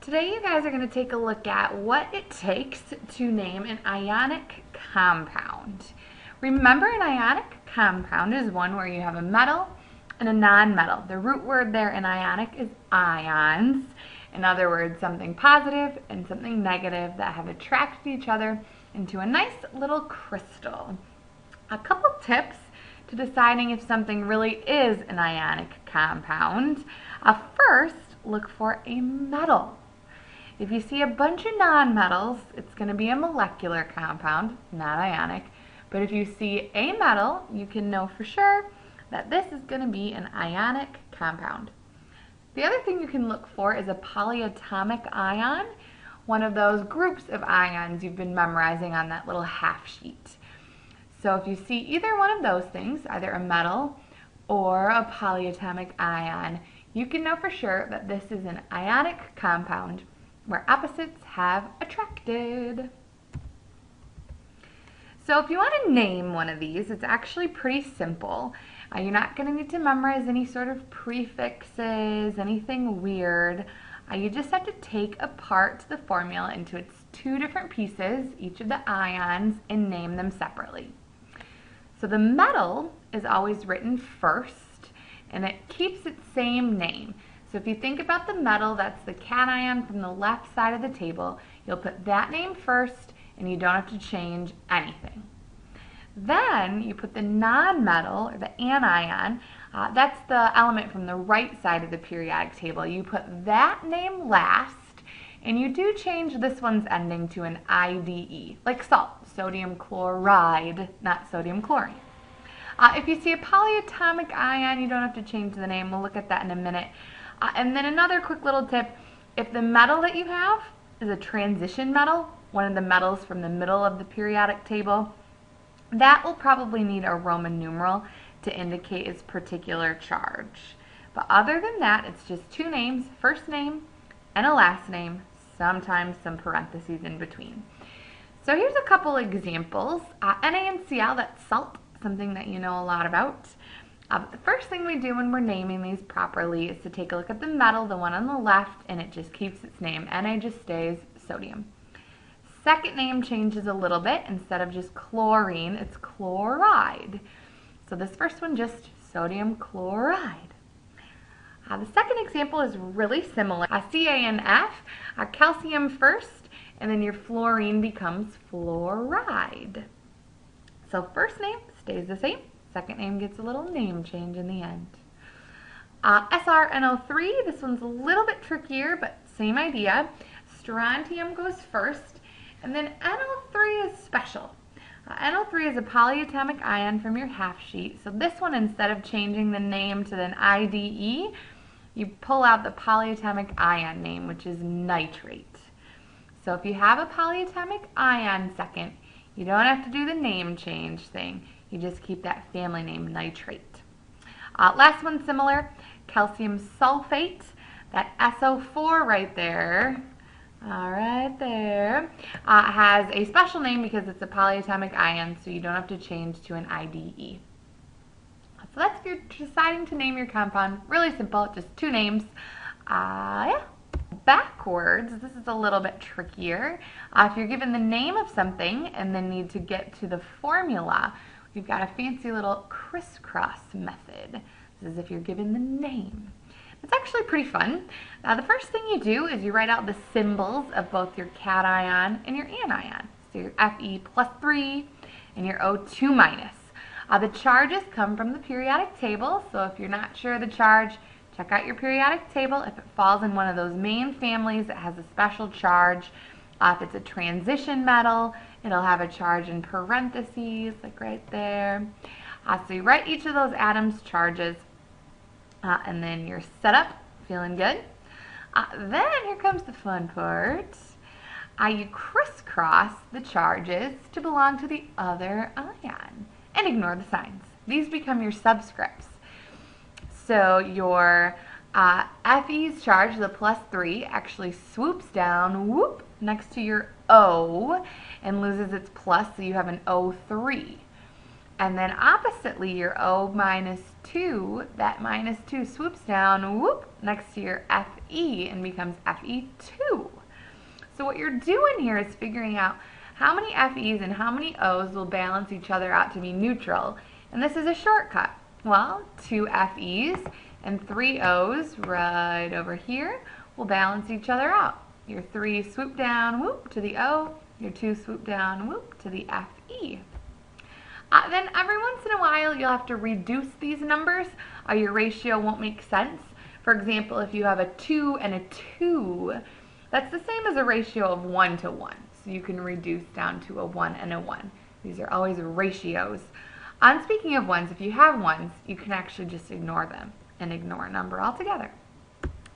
Today you guys are going to take a look at what it takes to name an ionic compound. Remember, an ionic compound is one where you have a metal and a non-metal. The root word there in ionic is ions. In other words, something positive and something negative that have attracted each other into a nice little crystal. A couple tips to deciding if something really is an ionic compound. First, look for a metal. If you see a bunch of nonmetals, it's going to be a molecular compound, not ionic. But if you see a metal, you can know for sure that this is going to be an ionic compound. The other thing you can look for is a polyatomic ion, one of those groups of ions you've been memorizing on that little half sheet. So if you see either one of those things, either a metal or a polyatomic ion, you can know for sure that this is an ionic compound where opposites have attracted. So if you want to name one of these, it's actually pretty simple. You're not going to need to memorize any sort of prefixes, anything weird. You just have to take apart the formula into its two different pieces, each of the ions, and name them separately. So the metal is always written first, and it keeps its same name. So if you think about the metal, that's the cation from the left side of the table, you'll put that name first and you don't have to change anything. Then you put the non-metal, or the anion, that's the element from the right side of the periodic table. You put that name last, and you do change this one's ending to an IDE, like salt, sodium chloride, not sodium chlorine. If you see a polyatomic ion, you don't have to change the name. We'll look at that in a minute. And then another quick little tip, if the metal that you have is a transition metal, one of the metals from the middle of the periodic table, that will probably need a Roman numeral to indicate its particular charge. But other than that, it's just two names, first name and a last name, sometimes some parentheses in between. So here's a couple examples. NaNCl, that's salt, something that you know a lot about. The first thing we do when we're naming these properly is to take a look at the metal, the one on the left, and it just keeps its name. Na just stays sodium. Second name changes a little bit. Instead of just chlorine, it's chloride. So this first one, just sodium chloride. The second example is really similar. CaNF, calcium first, and then your fluorine becomes fluoride. So first name stays the same. Second name gets a little name change in the end. SrNO3, this one's a little bit trickier, but same idea. Strontium goes first, and then NO3 is special. NO3 is a polyatomic ion from your half sheet. So this one, instead of changing the name to an IDE, you pull out the polyatomic ion name, which is nitrate. So if you have a polyatomic ion second, you don't have to do the name change thing. You just keep that family name, nitrate. Last one similar, calcium sulfate, that SO4 right there, has a special name because it's a polyatomic ion, so you don't have to change to an IDE. So that's if you're deciding to name your compound. Really simple, just two names. Backwards, this is a little bit trickier. If you're given the name of something and then need to get to the formula, we've got a fancy little crisscross method. This is if you're given the name. It's actually pretty fun. The first thing you do is you write out the symbols of both your cation and your anion. So your Fe+3 and your O2-. The charges come from the periodic table, so if you're not sure of the charge, check out your periodic table. If it falls in one of those main families, it has a special charge. If it's a transition metal, it'll have a charge in parentheses, like right there. So you write each of those atoms' charges, and then you're set up, feeling good. Then here comes the fun part. You crisscross the charges to belong to the other ion, and ignore the signs. These become your subscripts. So your Fe's charge, the +3, actually swoops down, whoop, next to your O and loses its plus, so you have an O3. And then oppositely, your O-2, that -2 swoops down, whoop, next to your Fe and becomes Fe2. So what you're doing here is figuring out how many Fe's and how many O's will balance each other out to be neutral. And this is a shortcut. Well, 2 Fe's and 3 O's right over here will balance each other out. Your 3 swoop down, whoop, to the O. Your 2 swoop down, whoop, to the Fe. Then every once in a while you'll have to reduce these numbers. Your ratio won't make sense. For example, if you have a 2 and a 2, that's the same as a ratio of 1 to 1. So you can reduce down to a 1 and a 1. These are always ratios. And speaking of ones, if you have ones, you can actually just ignore them and ignore a number altogether.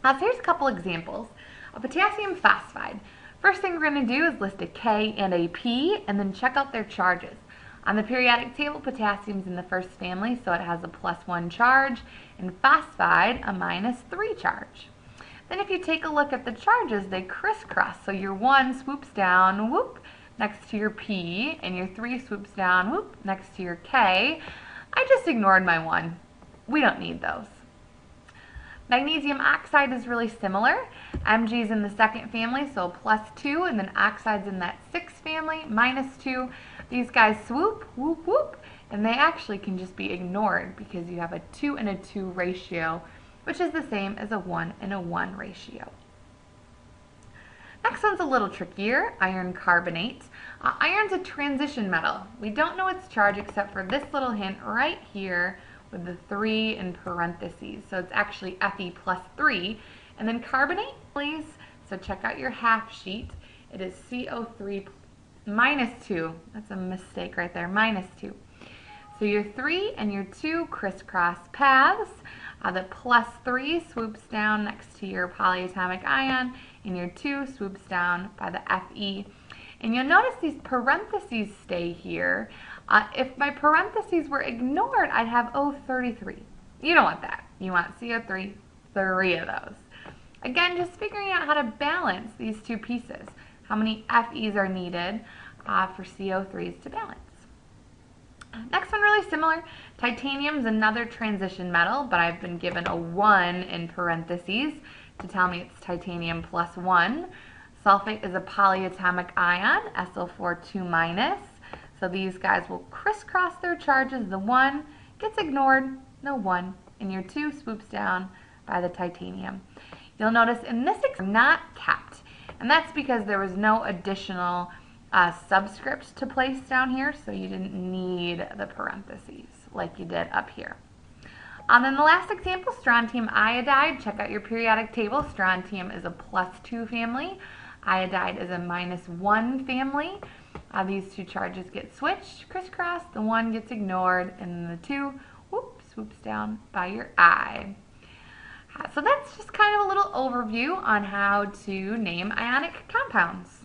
So here's a couple examples of potassium phosphide. First thing we're going to do is list a K and a P and then check out their charges. On the periodic table, potassium's in the first family, so it has a +1 charge, and phosphide a -3 charge. Then if you take a look at the charges, they crisscross. So your 1 swoops down, whoop, next to your P, and your 3 swoops down, whoop, next to your K. I just ignored my 1. We don't need those. Magnesium oxide is really similar. Mg is in the second family, so +2, and then oxide's in that sixth family, -2. These guys swoop, whoop, whoop, and they actually can just be ignored because you have a 2 and a 2 ratio, which is the same as a 1 and a 1 ratio. Next one's a little trickier, iron carbonate. Iron's a transition metal. We don't know its charge except for this little hint right here with the 3 in parentheses. So it's actually Fe +3. And then carbonate, please. So check out your half sheet. It is CO3 -2. That's a mistake right there, -2. So your 3 and your 2 crisscross paths. The +3 swoops down next to your polyatomic ion, and your 2 swoops down by the Fe. And you'll notice these parentheses stay here. If my parentheses were ignored, I'd have O33. You don't want that. You want CO3, 3 of those. Again, just figuring out how to balance these two pieces. How many Fe's are needed for CO3s to balance. Next one, really similar. Titanium is another transition metal, but I've been given a 1 in parentheses to tell me it's titanium +1. Sulfate is a polyatomic ion, SO4 2-. So these guys will crisscross their charges. The 1 gets ignored, no 1, and your 2 swoops down by the titanium. You'll notice in this example, not capped, and that's because there was no additional subscript to place down here, so you didn't need the parentheses like you did up here. Then the last example, strontium iodide. Check out your periodic table. Strontium is a +2 family. Iodide is a -1 family. These two charges get switched, crisscross. The 1 gets ignored, and the 2 whoop, swoops down by your I. So that's just kind of a little overview on how to name ionic compounds.